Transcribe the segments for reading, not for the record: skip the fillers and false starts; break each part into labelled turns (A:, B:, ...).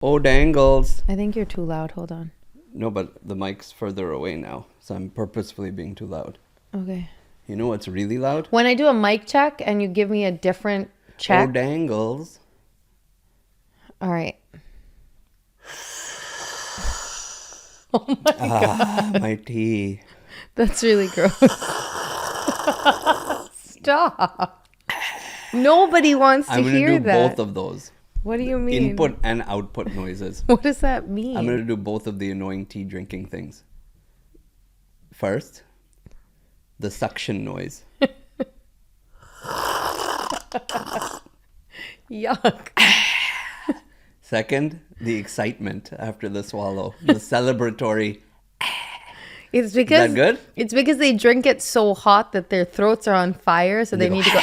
A: Oh, dangles.
B: I think you're too loud. Hold on.
A: No, but the mic's further away now, so I'm purposefully being too loud.
B: Okay.
A: You know what's really loud?
B: When I do a mic check and you give me a different check.
A: Oh, dangles.
B: All right. Oh my God.
A: My tea.
B: That's really gross. Stop. Nobody wants to
A: I'm going
B: hear
A: to do
B: that.
A: both of those.
B: What do you mean?
A: Input and output noises.
B: What does that mean?
A: I'm going to do both of the annoying tea drinking things. First, the suction noise.
B: Yuck.
A: Second, the excitement after the swallow. The celebratory.
B: It's because
A: Is that good?
B: It's because they drink it so hot that their throats are on fire, so they
A: go,
B: need to go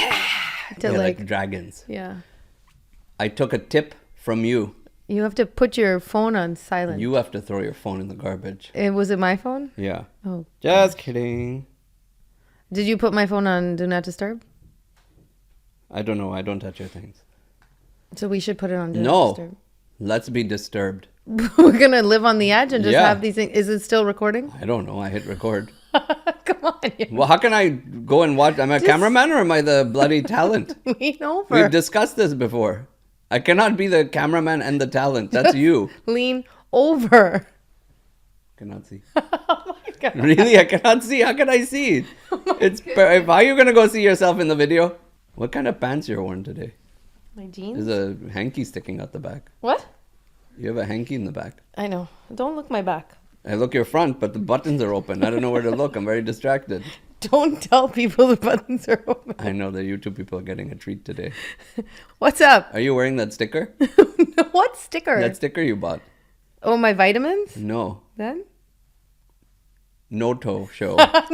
B: to
A: Yeah,
B: like
A: dragons.
B: yeah.
A: I took a tip from you.
B: You have to put your phone on silent.
A: You have to throw your phone in the garbage.
B: Was it my phone?
A: Yeah.
B: Oh.
A: Just kidding.
B: Did you put my phone on Do Not Disturb?
A: I don't know. I don't touch your things.
B: So we should put it on Do Not
A: No.
B: Disturb.
A: Let's be disturbed.
B: We're going to live on the edge and just
A: Yeah.
B: have these things. Is it still recording?
A: I don't know. I hit record.
B: Come on.
A: Well, how can I go and watch? Am I a cameraman or am I the bloody talent?
B: Lean over.
A: We've discussed this before. I cannot be the cameraman and the talent. That's you.
B: Lean over.
A: Cannot see.
B: Oh my God.
A: Really? I cannot see. How can I see? How are you going to go see yourself in the video? What kind of pants you're wearing today?
B: My jeans?
A: There's a hanky sticking out the back.
B: What?
A: You have a hanky in the back.
B: I know. Don't look my back.
A: I look your front, but the buttons are open. I don't know where to look. I'm very distracted.
B: Don't tell people the buttons are open.
A: I know the YouTube people are getting a treat today.
B: What's up?
A: Are you wearing that sticker?
B: What sticker?
A: That sticker you bought?
B: Oh, my vitamins?
A: No.
B: Then?
A: Noto show. I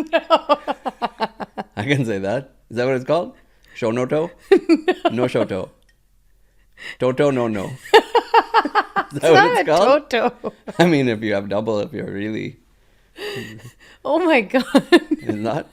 A: can say that. Is that what it's called? Show noto? No shoto. Toto no no. Is that what it's called?
B: Toto.
A: I mean, if you have double, if you're really...
B: Oh my God.
A: Is that?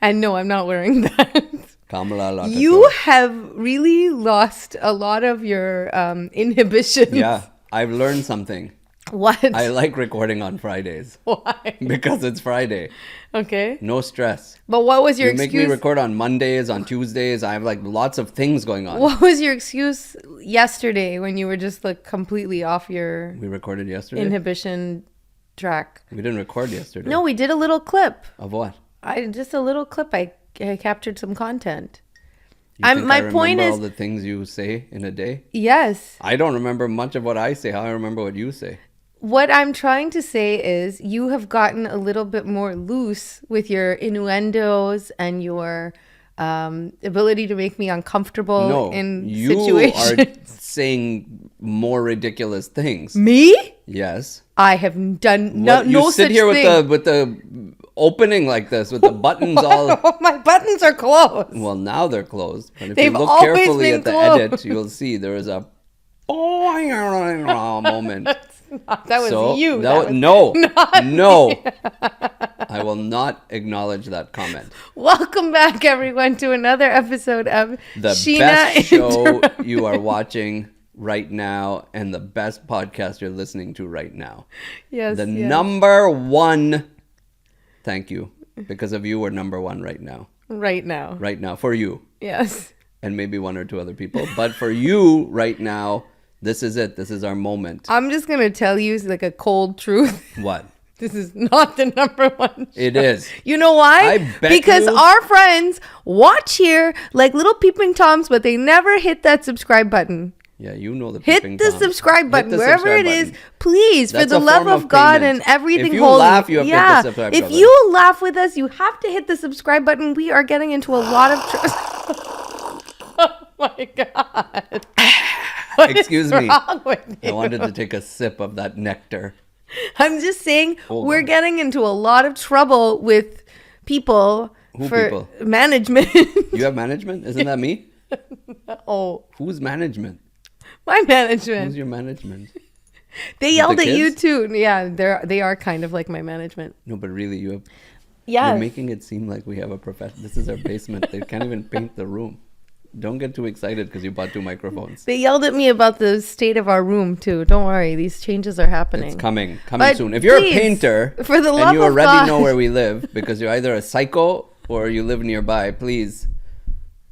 B: And no, I'm not wearing that.
A: Kamala Lata
B: You
A: show.
B: have really lost a lot of your inhibitions.
A: Yeah, I've learned something.
B: What?
A: I like recording on Fridays.
B: Why?
A: Because it's Friday.
B: Okay.
A: No stress.
B: But what was your
A: You make
B: excuse?
A: me record on Mondays, on Tuesdays. I have like lots of things going on.
B: What was your excuse yesterday when you were just like completely off your
A: We recorded yesterday?
B: inhibition track?
A: We didn't record yesterday.
B: No, we did a little clip.
A: Of what?
B: Just a little clip. I captured some content.
A: You think
B: my
A: I remember
B: point is-
A: all the things you say in a day?
B: Yes.
A: I don't remember much of what I say. How I remember what you say.
B: What I'm trying to say is you have gotten a little bit more loose with your innuendos and your ability to make me uncomfortable
A: No,
B: in
A: you
B: situations.
A: are saying more ridiculous things.
B: Me?
A: Yes.
B: I have done
A: What-
B: no
A: you sit
B: such
A: here
B: thing.
A: with the opening like this, with the buttons all.
B: Oh, my buttons are closed.
A: Well, now they're closed. But if
B: They've
A: you look
B: always
A: carefully
B: been
A: at the
B: closed.
A: edit, you'll see there is a moment.
B: That was you.
A: That was,
B: was
A: no,
B: not
A: no.
B: me.
A: I will not acknowledge that comment.
B: Welcome back, everyone, to another episode of
A: The
B: Sheena
A: best show
B: Interrupt-
A: you are watching right now, and the best podcast you're listening to right now.
B: Yes,
A: The
B: yes.
A: number one. Thank you. Because of you, we're number one right now.
B: Right now.
A: Right now, for you.
B: Yes.
A: And maybe one or two other people. But for you right now, this is it. This is our moment.
B: I'm just going to tell you like a cold truth.
A: What?
B: This is not the number one show.
A: It is.
B: You know why?
A: I bet
B: because
A: you-
B: our friends watch here like little peeping toms, but they never hit that subscribe button.
A: Yeah, you know the
B: Hit
A: peeping
B: the
A: Tom.
B: subscribe
A: Hit
B: button
A: the
B: wherever
A: subscribe
B: it is.
A: button.
B: Please,
A: That's
B: for the
A: a
B: love
A: form
B: of
A: of
B: God
A: payment.
B: and everything
A: If you
B: holy.
A: laugh, you have to hit the subscribe
B: if
A: button.
B: you laugh with us, you have to hit the subscribe button. We are getting into a lot of. Oh my God! What
A: Excuse
B: is
A: me.
B: wrong with you?
A: I wanted to take a sip of that nectar.
B: I'm just saying
A: Hold
B: we're
A: on.
B: getting into a lot of trouble with people
A: Who
B: for
A: people?
B: management.
A: You have management? Isn't that me?
B: Oh,
A: Who's management?
B: my management.
A: Who's your management?
B: They yelled
A: the
B: at you
A: kids?
B: too. Yeah, they are kind of like my management.
A: No, but really, you have.
B: Yeah.
A: You're making it seem like we have a profession. This is our basement. They can't even paint the room. Don't get too excited because you bought 2 microphones.
B: They yelled at me about the state of our room too. Don't worry, these changes are happening.
A: It's coming
B: But
A: soon. If you're
B: please,
A: a painter
B: for the love
A: and you
B: of
A: already
B: God.
A: know where we live because you're either a psycho or you live nearby, please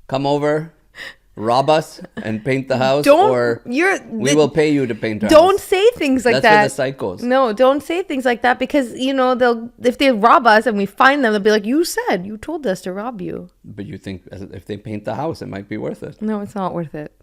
A: come over, rob us, and paint the house, or we will pay you to paint our
B: Don't
A: house.
B: say things like that.
A: That's for the psychos.
B: No, don't say things like that because if they rob us and we find them, they'll be like, you told us to rob you.
A: But you think if they paint the house, it might be worth it.
B: No, it's not worth it.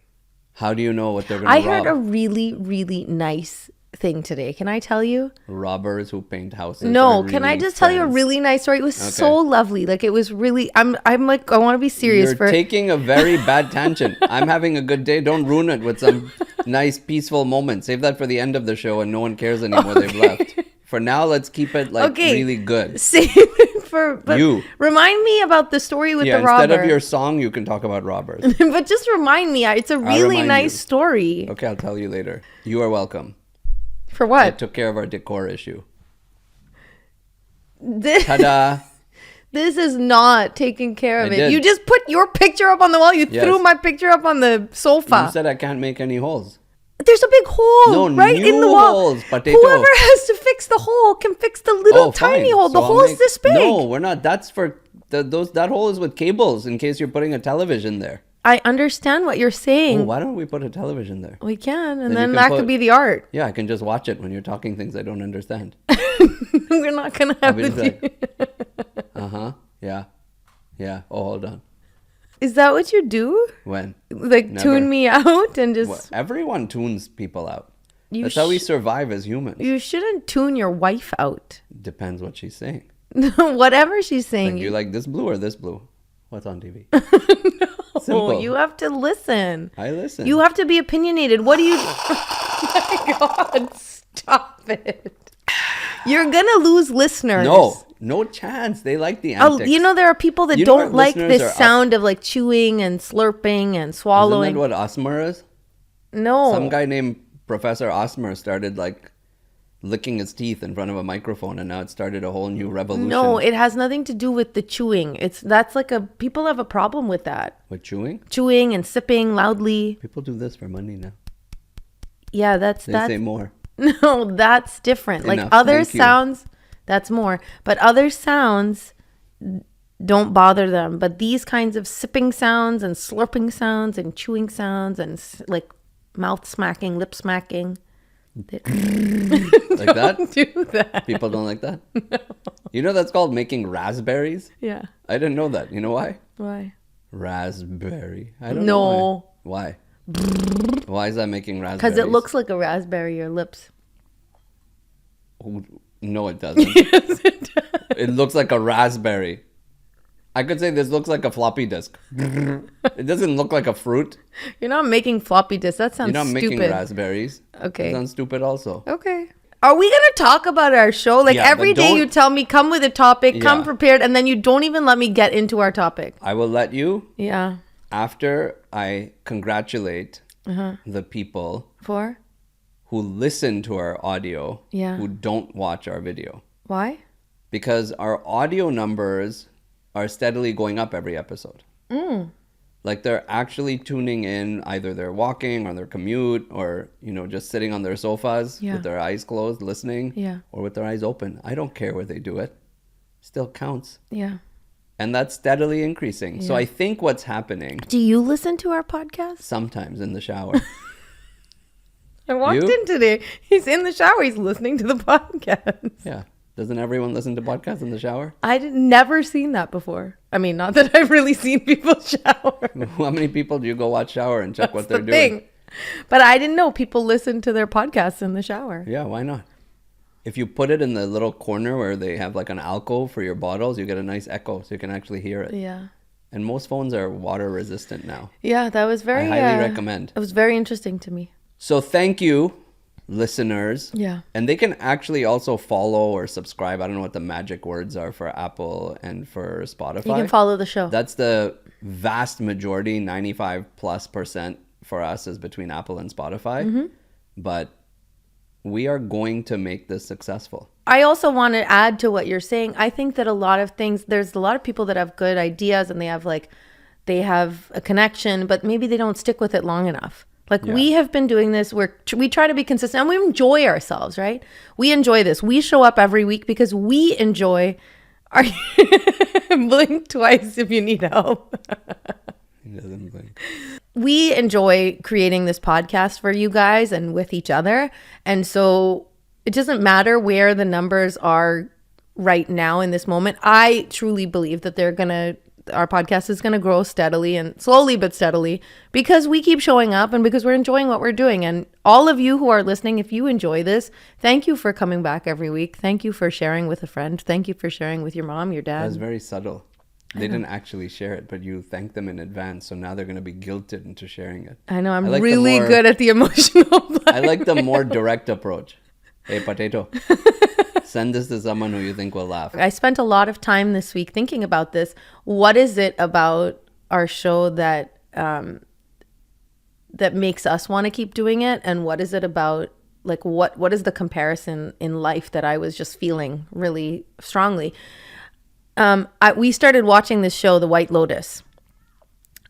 A: How do you know what they're going to rob?
B: I heard a really, really nice thing today. Can I tell you?
A: Robbers who paint houses.
B: No,
A: are
B: can I
A: really
B: just tell you a
A: friends.
B: really nice story? It was so lovely. Like it was really. I'm like I want to be serious.
A: You're taking a very bad tangent. I'm having a good day. Don't ruin it with some nice peaceful moment. Save that for the end of the show, and no one cares anymore. They've left. For now, let's keep it really good.
B: Save it for
A: You.
B: Remind me about the story with the robber.
A: Instead of your song, you can talk about robbers.
B: But just remind me. It's a really nice story.
A: Okay, I'll tell you later. You are welcome.
B: For
A: I
B: what?
A: took care of our decor issue.
B: This,
A: Ta-da!
B: this is not taking care of
A: I
B: it.
A: did.
B: You just put your picture up on the wall. You
A: Yes.
B: threw my picture up on the sofa.
A: You said I can't make any holes.
B: There's a big hole right in
A: new
B: the wall.
A: holes, potato.
B: Whoever has to fix the hole can fix the little tiny
A: fine.
B: hole. The
A: So
B: hole is this big.
A: No, we're not. That's for that hole is with cables in case you're putting a television there.
B: I understand what you're saying.
A: Why don't we put a television there?
B: We can, and
A: you
B: then
A: can
B: that
A: put-
B: could be the art.
A: Yeah, I can just watch it when you're talking things I don't understand.
B: We're not gonna have
A: I'll be
B: the.
A: like, yeah, yeah. Oh, hold on.
B: Is that what you do?
A: When?
B: Like
A: Never.
B: tune me out and just.
A: What? Everyone tunes people out.
B: You
A: That's how we survive as humans.
B: You shouldn't tune your wife out.
A: Depends what she's saying.
B: Whatever she's saying.
A: Like, you like this blue or this blue? What's on TV?
B: No,
A: Simple.
B: you have to listen.
A: I listen.
B: You have to be opinionated. What do you? Oh my God! Stop it. You're gonna lose listeners.
A: No chance. They like the
B: Oh,
A: antics.
B: there are people that
A: You know our
B: don't like
A: listeners
B: this
A: are
B: sound of like chewing and slurping and swallowing.
A: Isn't that what Osmer is?
B: No.
A: Some guy named Professor Osmer started like licking his teeth in front of a microphone, and now it started a whole new revolution.
B: No, it has nothing to do with the chewing. That's like people have a problem with that.
A: With chewing?
B: Chewing and sipping loudly.
A: People do this for money now.
B: Yeah,
A: They say more.
B: No, that's different.
A: Enough,
B: Like other
A: thank you.
B: sounds, that's more. But other sounds don't bother them. But these kinds of sipping sounds and slurping sounds and chewing sounds and like mouth smacking, lip smacking.
A: Like that?
B: Do that.
A: People don't like that? No. You know that's called making raspberries?
B: Yeah.
A: I didn't know that. You know why?
B: Why?
A: Raspberry. I don't know why. Why is that making raspberries?
B: Because it looks like a raspberry, your lips.
A: No, it doesn't.
B: Yes, it does.
A: It looks like a raspberry. I could say this looks like a floppy disk. It doesn't look like a fruit.
B: You're not making floppy disks. That sounds
A: You're not
B: stupid.
A: making raspberries.
B: Okay.
A: That sounds stupid also.
B: Okay. Are we going to talk about our show? Like
A: Yeah,
B: every
A: but
B: day
A: don't-
B: you tell me, come with a topic, come
A: Yeah.
B: prepared, and then you don't even let me get into our topic.
A: I will let you
B: Yeah.
A: after I congratulate
B: Uh-huh.
A: the people
B: For?
A: who listen to our audio
B: Yeah.
A: who don't watch our video.
B: Why?
A: Because our audio numbers are steadily going up every episode. Like they're actually tuning in, either they're walking or their commute or, just sitting on their sofas
B: Yeah.
A: with their eyes closed, listening,
B: Yeah.
A: or with their eyes open. I don't care where they do it. Still counts.
B: Yeah.
A: And that's steadily increasing. So
B: Yeah.
A: I think what's happening
B: Do you listen to our podcast?
A: sometimes in the shower.
B: I walked
A: You?
B: in today. He's in the shower. He's listening to the podcast.
A: Yeah. Doesn't everyone listen to podcasts in the shower?
B: I'd never seen that before. I mean, not that I've really seen people shower.
A: How many people do you go watch shower and check what
B: That's
A: they're
B: the
A: doing?
B: thing. But I didn't know people listen to their podcasts in the shower.
A: Yeah, why not? If you put it in the little corner where they have like an alcove for your bottles, you get a nice echo so you can actually hear it.
B: Yeah.
A: And most phones are water resistant now.
B: Yeah, that was very...
A: I highly recommend.
B: It was very interesting to me.
A: So thank you, listeners.
B: Yeah.
A: And they can actually also follow or subscribe. I don't know what the magic words are for Apple and for Spotify.
B: You can follow the show.
A: That's the vast majority, 95+% for us is between Apple and Spotify.
B: Mm-hmm.
A: But we are going to make this successful.
B: I also want to add to what you're saying. I think that a lot of things, there's a lot of people that have good ideas and they have like they have a connection, but maybe they don't stick with it long enough. Like we have been doing this, we try to be consistent and we enjoy ourselves, right? We enjoy this. We show up every week because we enjoy our blink twice if you need help.
A: He doesn't blink.
B: We enjoy creating this podcast for you guys and with each other. And so it doesn't matter where the numbers are right now in this moment. I truly believe that our podcast is going to grow steadily and slowly but steadily because we keep showing up and because we're enjoying what we're doing. And all of you who are listening, if you enjoy this, thank you for coming back every week. Thank you for sharing with a friend. Thank you for sharing with your mom, your dad.
A: That's very subtle. They didn't actually share it, but you thanked them in advance. So now they're going to be guilted into sharing it.
B: I know. I'm really good at the emotional.
A: I like the more direct approach. Hey, potato. Send this to someone who you think will laugh.
B: I spent a lot of time this week thinking about this. What is it about our show that makes us want to keep doing it? And what is it about, like, what is the comparison in life that I was just feeling really strongly? We started watching this show, The White Lotus,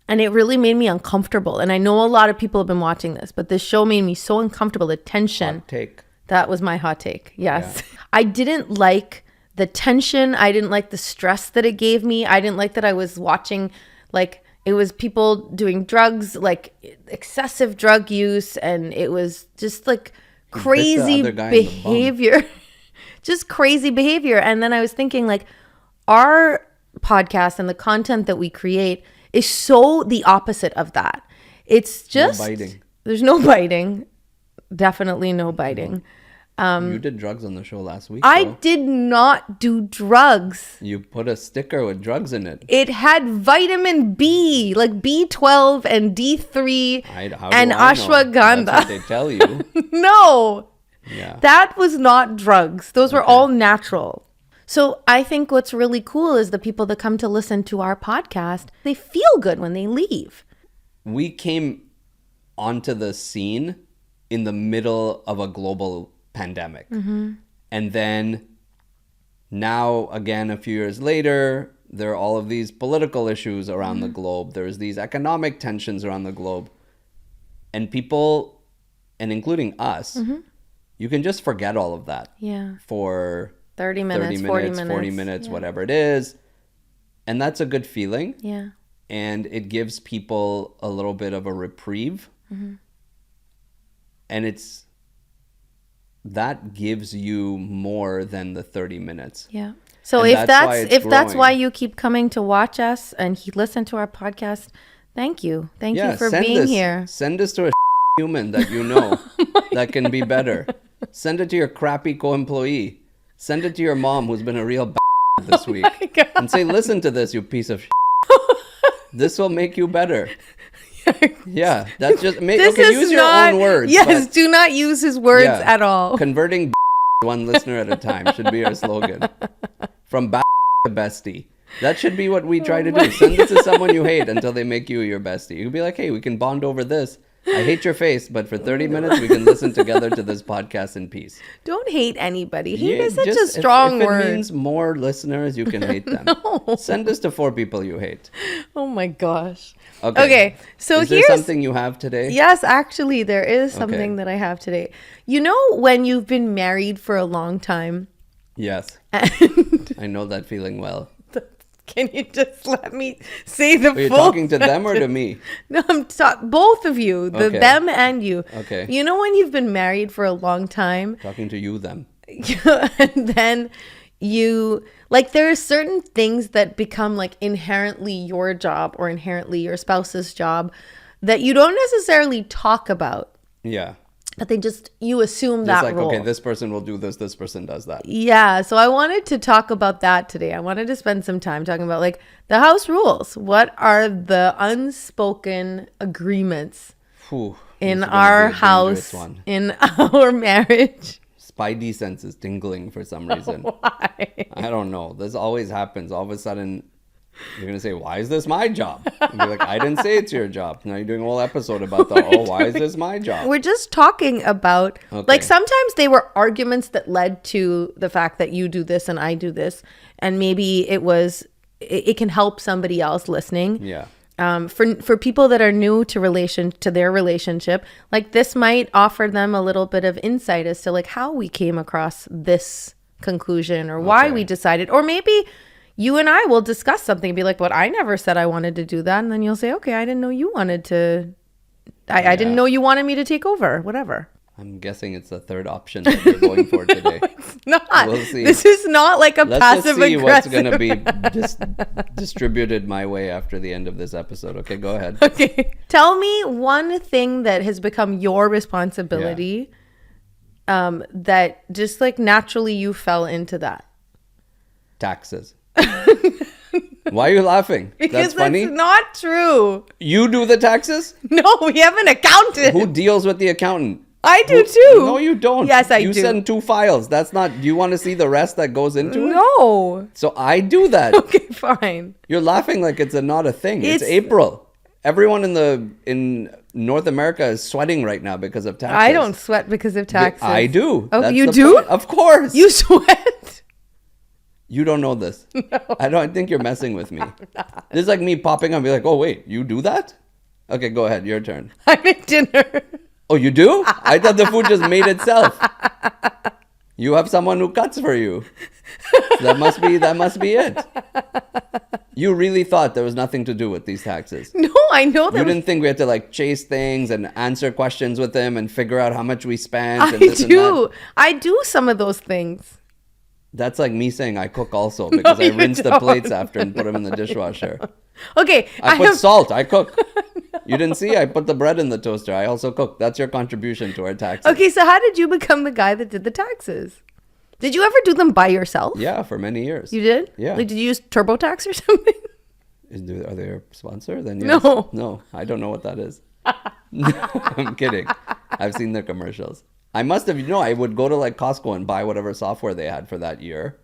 B: and it really made me uncomfortable. And I know a lot of people have been watching this, but this show made me so uncomfortable. The tension.
A: Hot take.
B: That was my hot take. Yes. Yeah. I didn't like the tension. I didn't like the stress that it gave me. I didn't like that I was watching, like, it was people doing drugs, like excessive drug use. And it was just like crazy behavior, just crazy behavior. And then I was thinking, like, our podcast and the content that we create is so the opposite of that. It's just,
A: no biting.
B: There's no biting. Definitely no biting.
A: You did drugs on the show last week.
B: I did not do drugs.
A: You put a sticker with drugs in it.
B: It had vitamin B, like B12 and D3 and ashwagandha.
A: That's what they tell you.
B: No.
A: Yeah.
B: That was not drugs. Those were all natural. So I think what's really cool is the people that come to listen to our podcast, they feel good when they leave.
A: We came onto the scene in the middle of a global pandemic. Mm-hmm. And then now, again, a few years later, there are all of these political issues around the globe. There's these economic tensions around the globe. And people, and including us, you can just forget all of that.
B: Yeah.
A: For
B: 30 minutes, 40
A: minutes, whatever it is. And that's a good feeling.
B: Yeah.
A: And it gives people a little bit of a reprieve. Mm-hmm. And that gives you more than the 30 minutes.
B: Yeah. So if that's why you keep coming to watch us and listen to our podcast, thank you. Thank you for being here.
A: Send this to a human that you know that can be better. Send it to your crappy co-employee. Send it to your mom who's been a real this week. And say, listen to this, you piece of This will make you better. Yeah, that's just use your own words.
B: Yes, do not use his words at all.
A: Converting one listener at a time should be our slogan. From to bestie. That should be what we try to do. Send it to someone you hate until they make you your bestie. You can be like, hey, we can bond over this. I hate your face, but for 30 minutes we can listen together to this podcast in peace.
B: Don't hate anybody. Hate is such a strong word.
A: If it means more listeners, you can hate them.
B: No.
A: Send this to 4 people you hate.
B: Oh my gosh. Okay. So
A: is there something you have today?
B: Yes, actually, there is something that I have today. You know when you've been married for a long time?
A: Yes.
B: And
A: I know that feeling well.
B: Can you just let me say the full?
A: Are you talking to them or to me?
B: No, I'm both of you, them and you.
A: Okay.
B: You know when you've been married for a long time?
A: Talking to you, them.
B: And then you, like, there are certain things that become like inherently your job or inherently your spouse's job that you don't necessarily talk about.
A: Yeah.
B: But you assume that
A: like,
B: role.
A: Okay, this person will do this person does that.
B: Yeah, so I wanted to talk about that today. I wanted to spend some time talking about, like, the house rules. What are the unspoken agreements in our house, in our marriage?
A: Spidey sense is tingling for some reason.
B: Why?
A: I don't know. This always happens. All of a sudden, you're going to say, why is this my job? And be like, I didn't say it's your job. Now you're doing a whole episode about why is this my job?
B: We're just talking about, like, sometimes they were arguments that led to the fact that you do this and I do this. And maybe it can help somebody else listening.
A: Yeah.
B: For people that are new to their relationship, like this might offer them a little bit of insight as to like how we came across this conclusion or why we decided, or maybe you and I will discuss something and be like, but I never said I wanted to do that. And then you'll say, okay, I didn't know you wanted to, I didn't know you wanted me to take over, whatever.
A: I'm guessing it's the third option that you're going for today.
B: It's not.
A: We'll see.
B: This is not like a passive aggressive.
A: Let's just see what's going to be distributed my way after the end of this episode. Okay, go ahead.
B: Okay. Tell me one thing that has become your responsibility that just like naturally you fell into that.
A: Taxes. Why are you laughing?
B: Because
A: that's funny.
B: That's not true.
A: You do the taxes?
B: No, we have an accountant.
A: Who deals with the accountant?
B: I do too.
A: No, you don't.
B: Yes, I do.
A: You send 2 files. That's not. Do you want to see the rest that goes into it?
B: No.
A: So I do that.
B: Okay, fine.
A: You're laughing like it's not a thing. It's April. Everyone in North America is sweating right now because of taxes.
B: I don't sweat because of taxes.
A: I do.
B: Oh, you do?
A: Point. Of course.
B: You sweat?
A: You don't know this. No. I think you're messing with me. This is like me popping up and be like, oh, wait, you do that? Okay, go ahead. Your turn.
B: I make dinner.
A: Oh, you do? I thought the food just made itself. You have someone who cuts for you. That must be it. You really thought there was nothing to do with these taxes.
B: No, I know that.
A: You didn't think we had to like chase things and answer questions with them and figure out how much we spent. And
B: I do. I do some of those things.
A: That's like me saying I cook also because I rinse the plates after and put them in the dishwasher.
B: Okay.
A: I put salt. I cook. You didn't see? I put the bread in the toaster. I also cook. That's your contribution to our taxes.
B: Okay, so how did you become the guy that did the taxes? Did you ever do them by yourself?
A: Yeah, for many years.
B: You did?
A: Yeah.
B: Like, did you use TurboTax or something?
A: Are they a sponsor? Then yes. No, I don't know what that is. No, I'm kidding. I've seen their commercials. I must have, I would go to like Costco and buy whatever software they had for that year,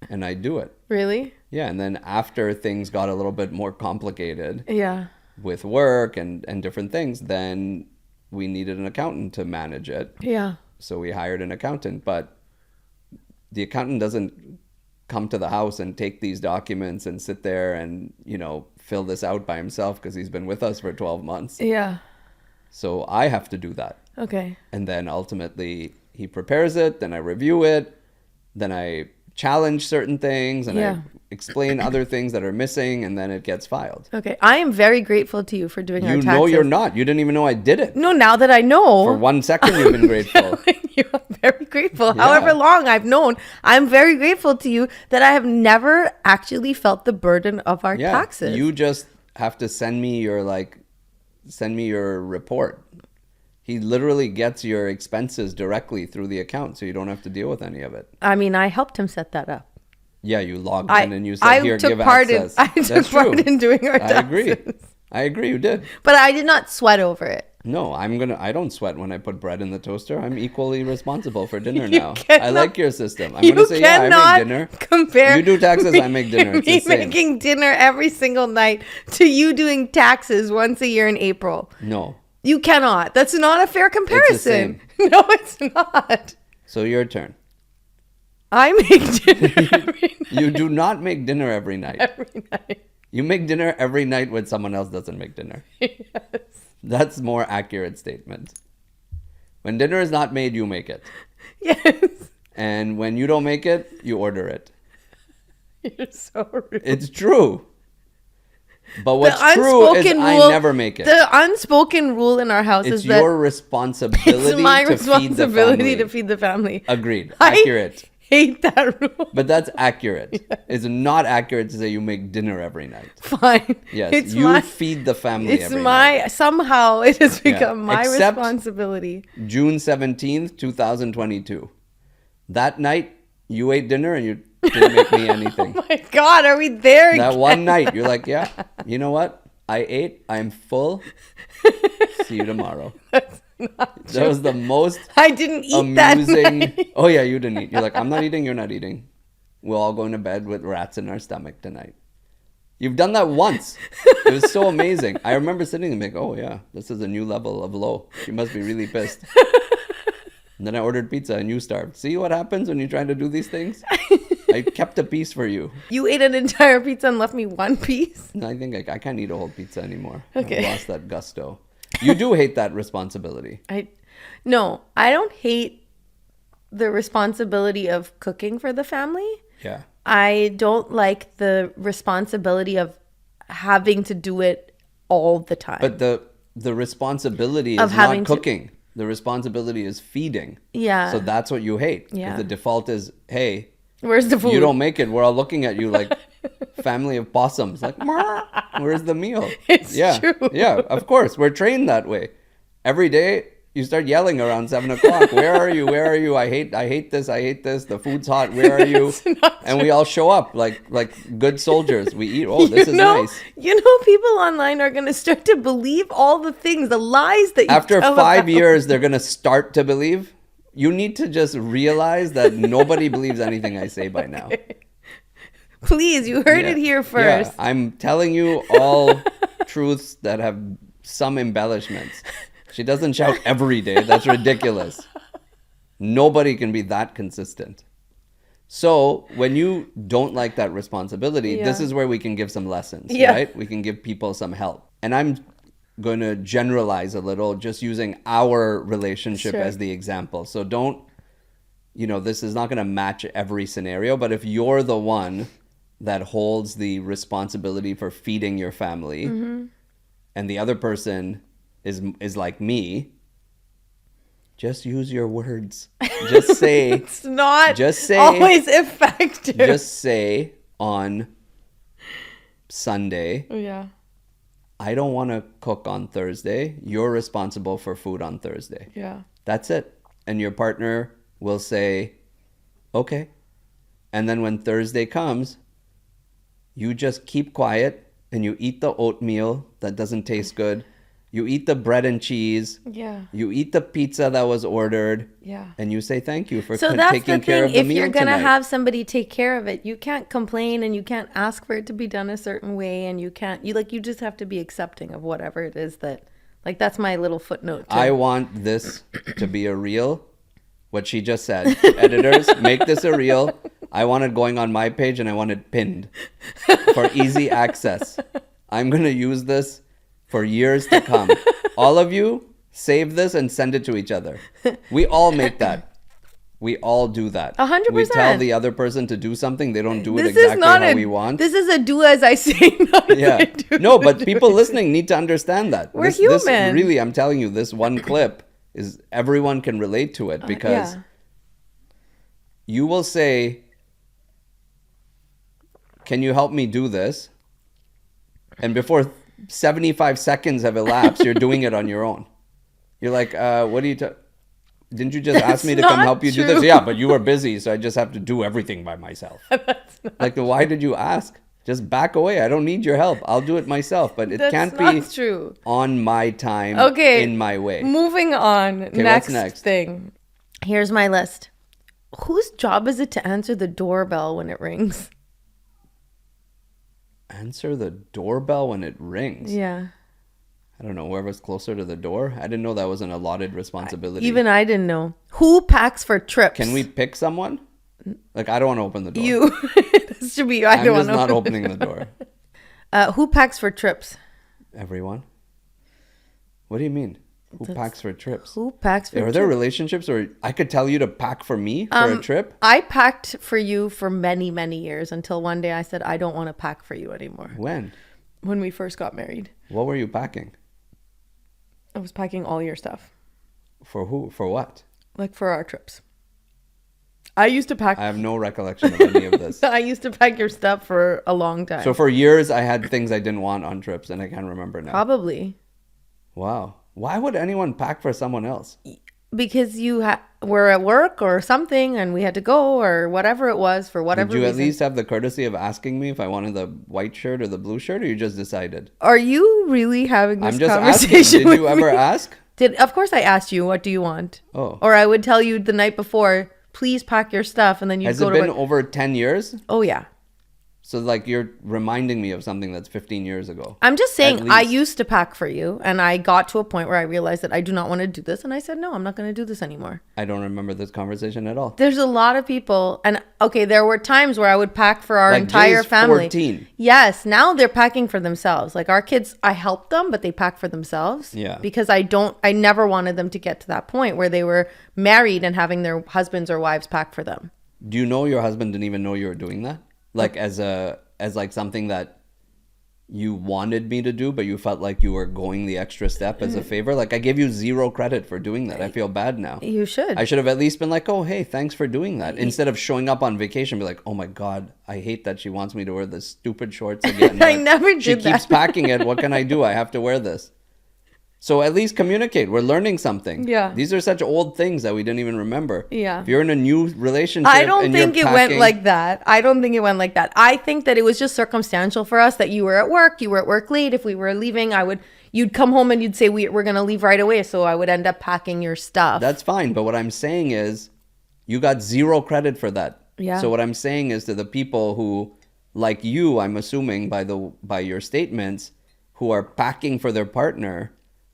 A: and I'd do it.
B: Really?
A: Yeah, and then after things got a little bit more complicated.
B: Yeah.
A: With work and different things, then we needed an accountant to manage it.
B: Yeah.
A: So we hired an accountant, but the accountant doesn't come to the house and take these documents and sit there and, fill this out by himself because he's been with us for 12 months.
B: Yeah.
A: So I have to do that.
B: Okay.
A: And then ultimately he prepares it, then I review it, then I challenge certain things and I explain other things that are missing, and then it gets filed.
B: Okay. I am very grateful to you for doing our taxes.
A: You know you're not. You didn't even know I did it.
B: No, now that I know.
A: For 1 second you've been grateful.
B: I'm very grateful. Yeah. However long I've known, I'm very grateful to you that I have never actually felt the burden of our taxes.
A: You just have to send me your report. He literally gets your expenses directly through the account, so you don't have to deal with any of it.
B: I mean, I helped him set that up.
A: Yeah, you logged in and you said, here, give access.
B: I took part in doing our taxes.
A: I agree, you did.
B: But I did not sweat over it.
A: No, I don't sweat when I put bread in the toaster. I'm equally responsible for dinner now. I like your system. I'm going to say, I make dinner.
B: Compare
A: you do taxes, I make dinner. It's
B: me making dinner every single night to you doing taxes once a year in April.
A: No.
B: You cannot. That's not a fair comparison.
A: It's the same.
B: No, it's not.
A: So your turn.
B: I make dinner every night.
A: You do not make dinner every night.
B: Every night.
A: You make dinner every night when someone else doesn't make dinner.
B: Yes.
A: That's more accurate statement. When dinner is not made, you make it.
B: Yes.
A: And when you don't make it, you order it.
B: You're so rude.
A: It's true. But what's true is I never make it.
B: The unspoken rule in our house is that
A: it's your responsibility
B: to feed the family.
A: Agreed. Accurate.
B: I hate that rule.
A: But that's accurate. Yes. It's not accurate to say you make dinner every night.
B: Fine.
A: Yes, you feed the family every night.
B: Somehow it has become my responsibility.
A: June 17th, 2022. That night, you ate dinner and you didn't make me anything.
B: Oh my God, are we there again?
A: That one night, you're like, yeah, you know what? I ate. I'm full. See you tomorrow.
B: That's not true.
A: That was the most
B: I didn't eat that night.
A: Oh, yeah, you didn't eat. You're like, I'm not eating. You're not eating. We're all going to bed with rats in our stomach tonight. You've done that once. It was so amazing. I remember sitting and being like, oh, yeah, this is a new level of low. She must be really pissed. And then I ordered pizza and you starved. See what happens when you're trying to do these things? I I kept a piece for you.
B: You ate an entire pizza and left me one piece?
A: I think I can't eat a whole pizza anymore.
B: Okay.
A: I lost that gusto. You do hate that responsibility.
B: No, I don't hate the responsibility of cooking for the family.
A: Yeah.
B: I don't like the responsibility of having to do it all the time.
A: But the responsibility
B: Of
A: is
B: having
A: not cooking. The responsibility is feeding.
B: Yeah.
A: So that's what you hate.
B: Yeah.
A: The default is, hey,
B: Where's the food?
A: you don't make it. We're all looking at you like family of possums. Like, where's the meal?
B: It's true.
A: Yeah, of course. We're trained that way. Every day you start yelling around 7 o'clock. Where are you? Where are you? I hate this. I hate this. The food's hot. Where are you? And we all show up like good soldiers. We eat. Oh, this is nice.
B: You know, people online are going to start to believe all the things, the lies that you
A: After
B: tell
A: 5
B: about.
A: years, they're going to start to believe. You need to just realize that nobody believes anything I say by now.
B: Please, you heard it here first.
A: Yeah, I'm telling you all truths that have some embellishments. She doesn't shout every day. That's ridiculous. Nobody can be that consistent. So when you don't like that responsibility, this is where we can give some lessons, right? We can give people some help. And I'm going to generalize a little, just using our relationship as the example. So don't, this is not going to match every scenario, but if you're the one that holds the responsibility for feeding your family and the other person is like me, just use your words. Just say
B: It's not
A: just say
B: always effective.
A: Just say on Sunday,
B: Yeah.
A: I don't want to cook on Thursday. You're responsible for food on Thursday.
B: Yeah.
A: That's it. And your partner will say, okay. And then when Thursday comes, you just keep quiet and you eat the oatmeal that doesn't taste good. You eat the bread and cheese.
B: Yeah.
A: You eat the pizza that was ordered.
B: Yeah.
A: And you say thank you for
B: So that's
A: taking
B: the
A: care
B: thing.
A: of the
B: If
A: meal
B: you're going to
A: tonight.
B: have somebody take care of it, you can't complain and you can't ask for it to be done a certain way. And you just have to be accepting of whatever it is that's my little footnote.
A: I want this to be a reel. What she just said. Editors, make this a reel. I want it going on my page and I want it pinned for easy access. I'm going to use this for years to come. All of you, save this and send it to each other. We all make that. We all do that.
B: 100%.
A: We tell the other person to do something. They don't do it
B: This is
A: exactly
B: not
A: how we want.
B: This is a do as I say, not as I do.
A: No, but people listening need to understand that.
B: We're
A: This
B: human.
A: really, I'm telling you, this one clip is everyone can relate to it because you will say, can you help me do this? And before 75 seconds have elapsed, you're doing it on your own. You're like, what do you... Didn't you just ask me to come help you do this? Yeah, but you were busy, so I just have to do everything by myself. Like, why did you ask? Just back away. I don't need your help. I'll do it myself. But it can't be
B: true.
A: On my time, in my way.
B: Moving on.
A: Okay, what's next?
B: Thing. Here's my list. Whose job is it to answer the doorbell when it rings?
A: Answer the doorbell when it rings?
B: Yeah.
A: I don't know, whoever's closer to the door. I didn't know that was an allotted responsibility.
B: Even I didn't know. Who packs for trips?
A: Can we pick someone? Like, I don't want to open the door.
B: You. This should be you.
A: I'm just not opening the door.
B: Who packs for trips?
A: Everyone. What do you mean? Who packs for trips?
B: Who packs for trips?
A: Are there relationships where I could tell you to pack for me for a trip?
B: I packed for you for many, many years until one day I said, I don't want to pack for you anymore.
A: When?
B: When we first got married.
A: What were you packing?
B: I was packing all your stuff.
A: For who? For what?
B: Like for our trips. I used to pack.
A: I have no recollection of any of this.
B: I used to pack your stuff for a long time.
A: So for years, I had things I didn't want on trips, and I can't remember now.
B: Probably.
A: Wow. Why would anyone pack for someone else?
B: Because you were at work or something, and we had to go, or whatever it was, for whatever reason.
A: Did you at least have the courtesy of asking me if I wanted the white shirt or the blue shirt, or you just decided?
B: Are you really having this
A: I'm just
B: conversation
A: asking. Did
B: with
A: you ever
B: me?
A: ask?
B: Of course I asked you, what do you want?
A: Oh.
B: Or I would tell you the night before, please pack your stuff, and then you'd
A: Has
B: go
A: it
B: to
A: been
B: work.
A: over 10 years?
B: Oh, yeah.
A: So like you're reminding me of something that's 15 years ago.
B: I'm just
A: At
B: saying, I
A: least.
B: used to pack for you, and I got to a point where I realized that I do not want to do this, and I said, no, I'm not going to do this anymore.
A: I don't remember this conversation at all.
B: There's a lot of people, and okay, there were times where I would pack for our
A: Like
B: entire
A: Jay's
B: family.
A: 14.
B: Yes, now they're packing for themselves. Like our kids, I help them, but they pack for themselves.
A: Yeah.
B: Because I never wanted them to get to that point where they were married and having their husbands or wives pack for them.
A: Do you know your husband didn't even know you were doing that? Like as like something that you wanted me to do, but you felt like you were going the extra step as a favor. Like I gave you zero credit for doing that. I feel bad now.
B: You should.
A: I should have at least been like, oh, hey, thanks for doing that. Instead of showing up on vacation, be like, oh my God, I hate that she wants me to wear this stupid shorts again.
B: I never did
A: She
B: that.
A: keeps packing it. What can I do? I have to wear this. So at least communicate. We're learning something.
B: Yeah.
A: These are such old things that we didn't even remember.
B: Yeah.
A: If you're in a new relationship,
B: I don't
A: and
B: think
A: you're
B: it went
A: packing-
B: like that. I don't think it went like that. I think that it was just circumstantial for us that you were at work late. If we were leaving, you'd come home and you'd say we're going to leave right away. So I would end up packing your stuff.
A: That's fine. But what I'm saying is you got zero credit for that.
B: Yeah.
A: So what I'm saying is to the people who, like you, I'm assuming by your statements, who are packing for their partner,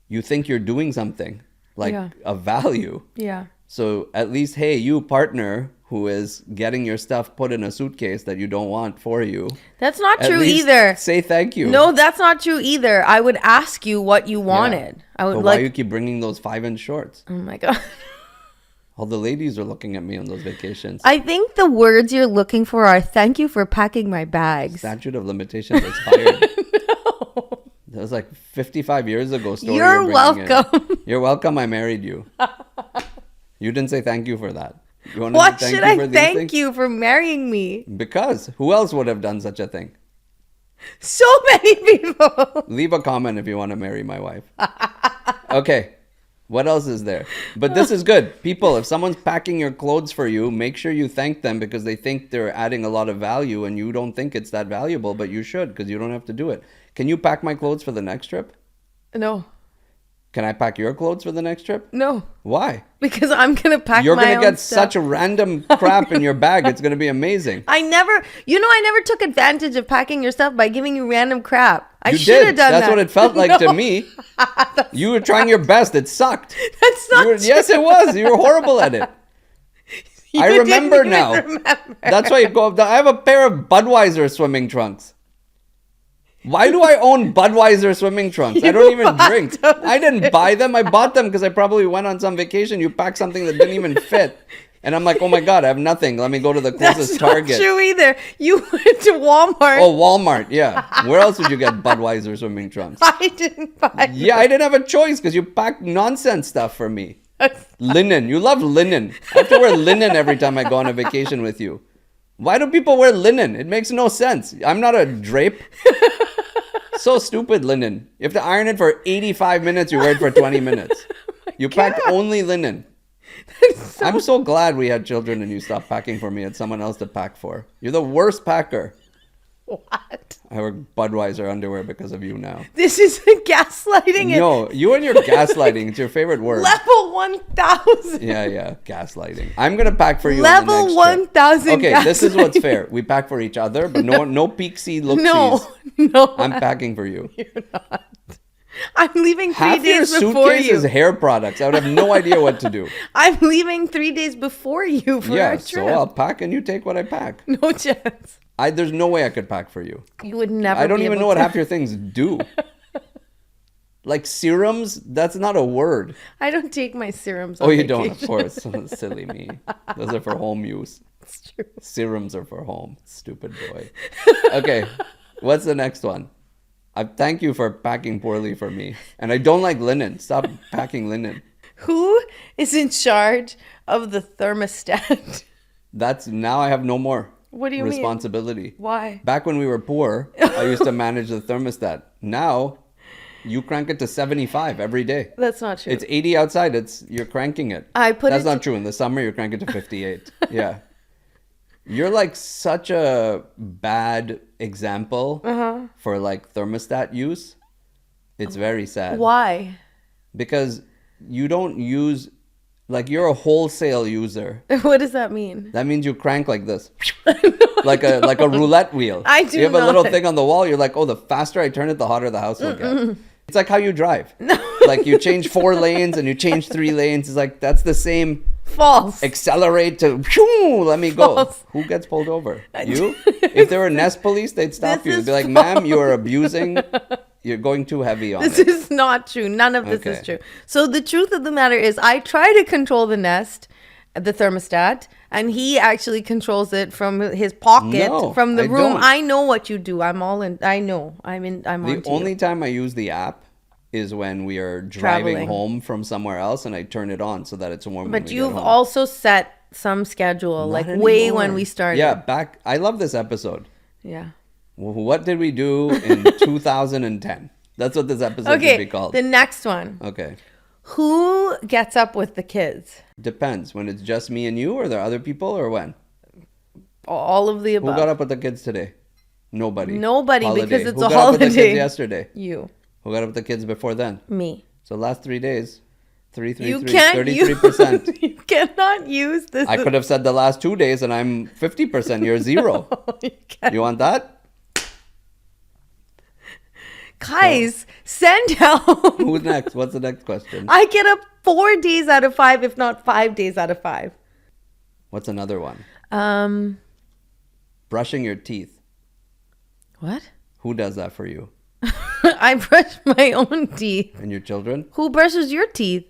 A: you think you're doing something like
B: Yeah.
A: of value.
B: Yeah.
A: So at least, hey, you partner who is getting your stuff put in a suitcase that you don't want for you.
B: That's not
A: at
B: true
A: least
B: either.
A: Say thank you.
B: No, that's not true either. I would ask you what you wanted. I would
A: But
B: like.
A: why you keep bringing those 5-inch shorts?
B: Oh my God.
A: All the ladies are looking at me on those vacations.
B: I think the words you're looking for are thank you for packing my bags.
A: Statute of limitations expired. That was like 55 years ago. Story
B: You're
A: bringing in.
B: welcome.
A: You're welcome. I married you. You didn't say thank you for that. You want to
B: What
A: say
B: should
A: thank you
B: I
A: for these
B: thank
A: things?
B: you for marrying me?
A: Because who else would have done such a thing?
B: So many people.
A: Leave a comment if you want to marry my wife. Okay. What else is there? But this is good. People, if someone's packing your clothes for you, make sure you thank them because they think they're adding a lot of value and you don't think it's that valuable, but you should because you don't have to do it. Can you pack my clothes for the next trip?
B: No.
A: Can I pack your clothes for the next trip?
B: No.
A: Why?
B: Because I'm going to pack
A: You're
B: my
A: going to
B: own
A: get
B: stuff.
A: such a random crap in your bag. It's going to be amazing.
B: I never took advantage of packing your stuff by giving you random crap. I
A: You
B: should have
A: did.
B: done that.
A: That's what it felt like to
B: No.
A: me. You were trying your best. It sucked.
B: That's not true.
A: Yes, it was. You were horrible at it. I
B: You
A: remember
B: didn't even
A: now.
B: remember.
A: That's why you go. I have a pair of Budweiser swimming trunks. Why do I own Budweiser swimming trunks? I don't even drink. I didn't buy them. I bought them because I probably went on some vacation. You packed something that didn't even fit. And I'm like, oh my God, I have nothing. Let me go to the closest
B: That's not
A: Target.
B: true either. You went to Walmart.
A: Oh, Walmart. Yeah. Where else would you get Budweiser swimming trunks?
B: I didn't buy
A: Yeah, I didn't have a choice because you packed nonsense stuff for me. Linen. You love linen. I have to wear linen every time I go on a vacation with you. Why do people wear linen? It makes no sense. I'm not a drape. So stupid, linen. You have to iron it for 85 minutes. You wear it for 20 minutes. You packed only linen. I'm so glad we had children and you stopped packing for me. It's someone else to pack for. You're the worst packer.
B: What?
A: I wear Budweiser underwear because of you now.
B: This is gaslighting.
A: No, you and your gaslighting. It's your favorite word.
B: Level 1,000.
A: Yeah, gaslighting. I'm gonna pack for you. on the
B: Level
A: next
B: 1,000.
A: Okay, this is what's fair. We pack for each other, but no peeksy loopsies.
B: No.
A: I'm packing for you.
B: You're not. I'm leaving 3
A: Half your
B: days before
A: suitcase
B: you.
A: is hair products. I would have no idea what to do.
B: I'm leaving 3 days before you for
A: Yeah,
B: our
A: so
B: trip.
A: I'll pack and you take what I pack.
B: No chance.
A: There's no way I could pack for you.
B: You would never.
A: I don't
B: be
A: even
B: able
A: know what
B: to.
A: half your things do. Like serums, that's not a word.
B: I don't take my serums. On
A: Oh, you don't, of
B: vacation.
A: course. Silly me. Those are for home use.
B: It's true.
A: Serums are for home. Stupid boy. Okay, what's the next one? I thank you for packing poorly for me. And I don't like linen. Stop packing linen.
B: Who is in charge of the thermostat?
A: That's now I have no more
B: What do you mean?
A: responsibility.
B: Why?
A: Back when we were poor, I used to manage the thermostat. Now, you crank it to 75 every day.
B: That's not true.
A: It's 80 outside. You're cranking it. That's not true. In the summer, you're cranking it to 58. Yeah. You're like such a bad example for like thermostat use. It's very sad.
B: Why?
A: Because you don't use, like you're a wholesale user.
B: What does that mean?
A: That means you crank like this. like a roulette wheel.
B: I do
A: You have a
B: not.
A: little thing on the wall. You're like, oh, the faster I turn it, the hotter the house will get. It's like how you drive. Like you change 4 lanes and you change 3 lanes. It's like that's the same.
B: False.
A: Accelerate to phew, let me go.
B: False.
A: Who gets pulled over? You? If there were Nest police, they'd stop
B: This
A: you. They'd
B: is
A: be like,
B: false.
A: ma'am, you are abusing. You're going too heavy on
B: This
A: it.
B: is not true. None of this
A: Okay.
B: is true. So the truth of the matter is I try to control the Nest, the thermostat, and he actually controls it from his pocket,
A: No,
B: from the
A: I
B: room.
A: don't.
B: I know what you do. I'm all in. I know. I'm
A: The
B: on to
A: only
B: you.
A: time I use the app is when we are driving
B: Traveling.
A: home from somewhere else and I turn it on so that it's warm when
B: But
A: we get
B: you've
A: home.
B: also set some schedule,
A: Not
B: like way
A: anymore.
B: when we started.
A: Yeah, back. I love this episode.
B: Yeah.
A: What did we do in 2010? That's what this episode should be
B: Okay.
A: called.
B: The next one.
A: Okay.
B: Who gets up with the kids?
A: Depends. When it's just me and you, or there are other people, or when?
B: All of the
A: Who
B: above.
A: got up with the kids today? Nobody.
B: Nobody, because it's
A: Who
B: a
A: got up with the
B: holiday.
A: kids yesterday?
B: You.
A: Who got up with the kids before then?
B: Me.
A: So last 3 days, 3, 3,
B: You
A: 3,
B: can't
A: 33%.
B: use. You cannot use this.
A: I could have said the last 2 days and I'm 50%. You're 0.
B: You can't.
A: You want that?
B: Guys, send help.
A: Who's next? What's the next question?
B: I get up 4 days out of 5, if not 5 days out of 5.
A: What's another one?
B: Um,
A: Brushing your teeth.
B: what?
A: Who does that for you?
B: I brush my own teeth.
A: And your children?
B: Who brushes your teeth?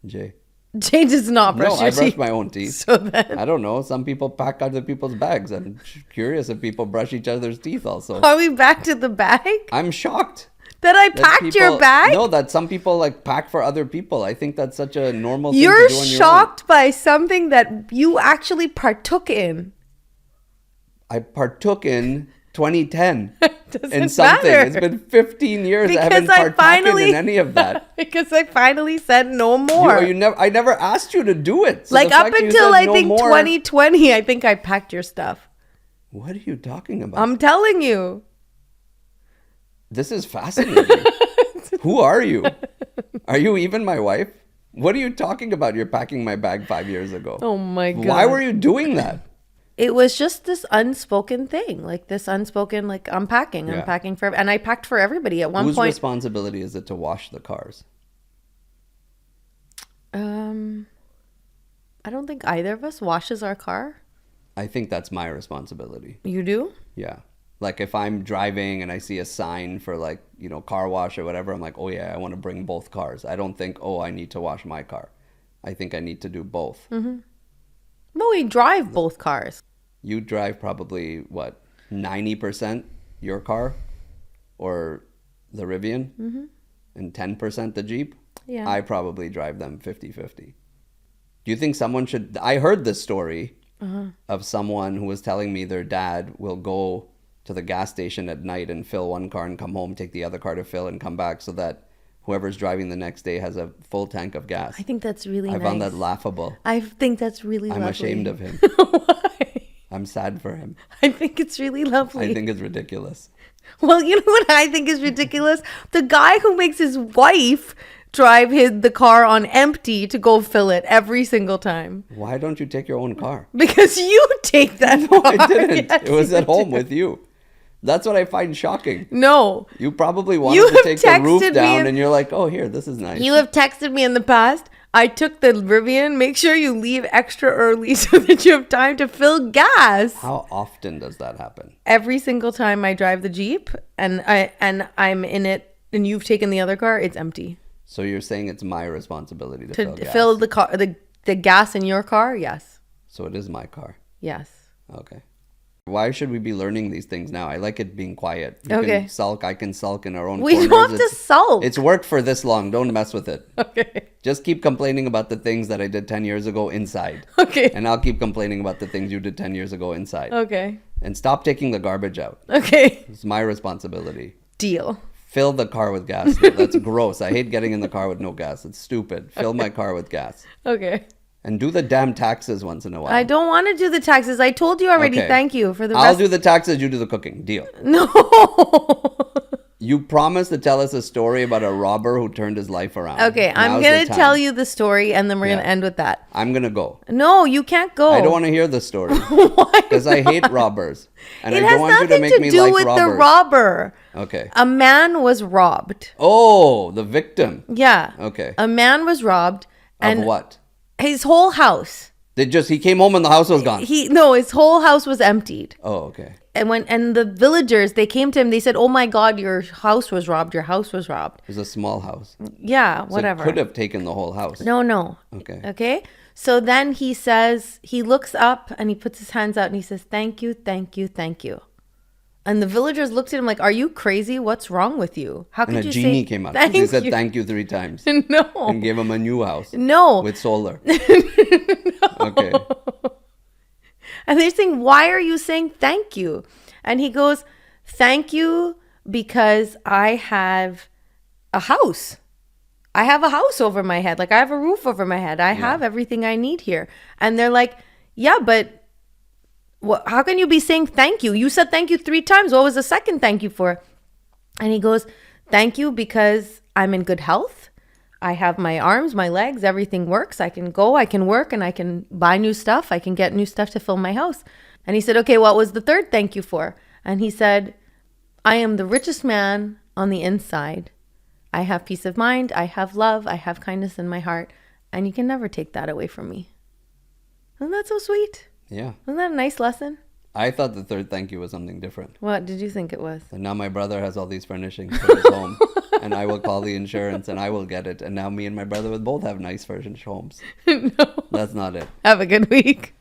A: Jay.
B: Jay does not brush
A: No,
B: your
A: I brush
B: teeth.
A: my own teeth.
B: So then,
A: I don't know. Some people pack other people's bags. I'm curious if people brush each other's teeth also.
B: are we back to the bag?
A: I'm shocked.
B: That I
A: that
B: packed your
A: people-
B: bag?
A: No, that some people like pack for other people. I think that's such a normal thing
B: You're
A: to do on your
B: shocked by something that you actually partook in.
A: own. I partook in 2010
B: Doesn't
A: in something.
B: matter.
A: It's been 15 years. I haven't
B: Because I
A: partaken
B: finally
A: in any of that.
B: because I finally said no more.
A: I never asked you to do it. So
B: like
A: the
B: up
A: fact that you
B: until
A: said
B: I
A: no
B: think
A: more-
B: 2020, I think I packed your stuff.
A: What are you talking about?
B: I'm telling you.
A: This is fascinating. Who are you? Are you even my wife? What are you talking about? You're packing my bag 5 years ago.
B: Oh my god.
A: Why were you doing that?
B: It was just this unspoken thing, like this unspoken, like I'm packing
A: Yeah.
B: for, and I packed for everybody at one
A: Whose
B: point.
A: responsibility is it to wash the cars?
B: I don't think either of us washes our car.
A: I think that's my responsibility.
B: You do?
A: Yeah. Like if I'm driving and I see a sign for like, car wash or whatever, I'm like, oh yeah, I want to bring both cars. I don't think, oh, I need to wash my car. I think I need to do both.
B: But we drive both cars.
A: You drive probably, what, 90% your car or the Rivian and 10% the Jeep?
B: Yeah.
A: I probably drive them 50-50. Do you think someone should... I heard this story of someone who was telling me their dad will go to the gas station at night and fill one car and come home, take the other car to fill and come back so that whoever's driving the next day has a full tank of gas.
B: I think that's really
A: I
B: nice.
A: found that laughable.
B: I think that's really
A: I'm
B: lovely.
A: ashamed of him.
B: Why?
A: I'm sad for him.
B: I think it's really lovely.
A: I think it's ridiculous.
B: Well, you know what I think is ridiculous? The guy who makes his wife drive the car on empty to go fill it every single time.
A: Why don't you take your own car?
B: Because you take that car.
A: I didn't.
B: Yes,
A: It was
B: you
A: at home
B: do.
A: with you. That's what I find shocking.
B: No.
A: You probably wanted
B: You
A: to
B: have
A: take the roof
B: texted me
A: down
B: and-
A: and you're like, oh, here, this is nice.
B: You have texted me in the past. I took the Rivian. Make sure you leave extra early so that you have time to fill gas.
A: How often does that happen?
B: Every single time I drive the Jeep and I'm in it and you've taken the other car, it's empty.
A: So you're saying it's my responsibility to
B: To
A: fill gas.
B: fill the car, the gas in your car, yes.
A: So it is my car.
B: Yes.
A: Okay. Why should we be learning these things now? I like it being quiet. You
B: Okay.
A: can sulk. I can sulk in our own
B: We
A: corners.
B: don't have to sulk.
A: It's worked for this long. Don't mess with it.
B: Okay.
A: Just keep complaining about the things that I did 10 years ago inside.
B: Okay.
A: And I'll keep complaining about the things you did 10 years ago inside.
B: Okay.
A: And stop taking the garbage out.
B: Okay.
A: It's my responsibility.
B: Deal.
A: Fill the car with gas. That's gross. I hate getting in the car with no gas. It's stupid. Fill my car with gas.
B: Okay.
A: And do the damn taxes once in a while.
B: I don't want to do the taxes. I told you already.
A: Okay.
B: Thank you for the
A: I'll
B: rest.
A: do the taxes, you do the cooking. Deal.
B: No.
A: You promised to tell us a story about a robber who turned his life around.
B: Okay, I'm
A: Now's
B: going
A: the
B: to
A: time.
B: tell you the story and then we're going
A: Yeah.
B: to end with that.
A: I'm going to go.
B: No, you can't go.
A: I don't want to hear the story.
B: Why
A: Because I hate robbers. And
B: It
A: I
B: has
A: don't want you to
B: nothing
A: make
B: to
A: me
B: do
A: like
B: with
A: robbers.
B: the robber.
A: Okay.
B: A man was robbed.
A: Oh, the victim.
B: Yeah.
A: Okay.
B: A man was robbed. And
A: Of what?
B: his whole house.
A: He came home and the house was gone.
B: His whole house was emptied.
A: Oh, okay.
B: And the villagers, they came to him, they said, "Oh my God, your house was robbed. Your house was robbed."
A: It was a small house.
B: Yeah,
A: So
B: whatever.
A: it could have taken the whole house.
B: No.
A: Okay.
B: Okay. So then he says, he looks up and he puts his hands out and he says, "Thank you, thank you, thank you." And the villagers looked at him like, "Are you crazy? What's wrong with you? How could
A: And a
B: you
A: genie
B: say
A: came out.
B: thank
A: He said
B: you?"
A: thank you 3 times.
B: No.
A: And gave him a new house.
B: No.
A: With solar. Okay.
B: And they're saying, "Why are you saying thank you?" And he goes, "Thank you because I have a house. I have a house over my head. Like I have a roof over my head. I have everything I need here." And they're like, "Yeah, but how can you be saying thank you? You said thank you 3 times. What was the second thank you for?" And he goes, "Thank you because I'm in good health. I have my arms, my legs, everything works. I can go, I can work, and I can buy new stuff. I can get new stuff to fill my house." And he said, "Okay, what was the third thank you for?" And he said, "I am the richest man on the inside. I have peace of mind. I have love. I have kindness in my heart. And you can never take that away from me." Isn't that so sweet?
A: Yeah.
B: Isn't that a nice lesson?
A: I thought the third thank you was something different.
B: What did you think it was?
A: And now my brother has all these furnishings for his home. And I will call the insurance and I will get it. And now me and my brother will both have nice furnished homes.
B: No.
A: That's not it.
B: Have a good week.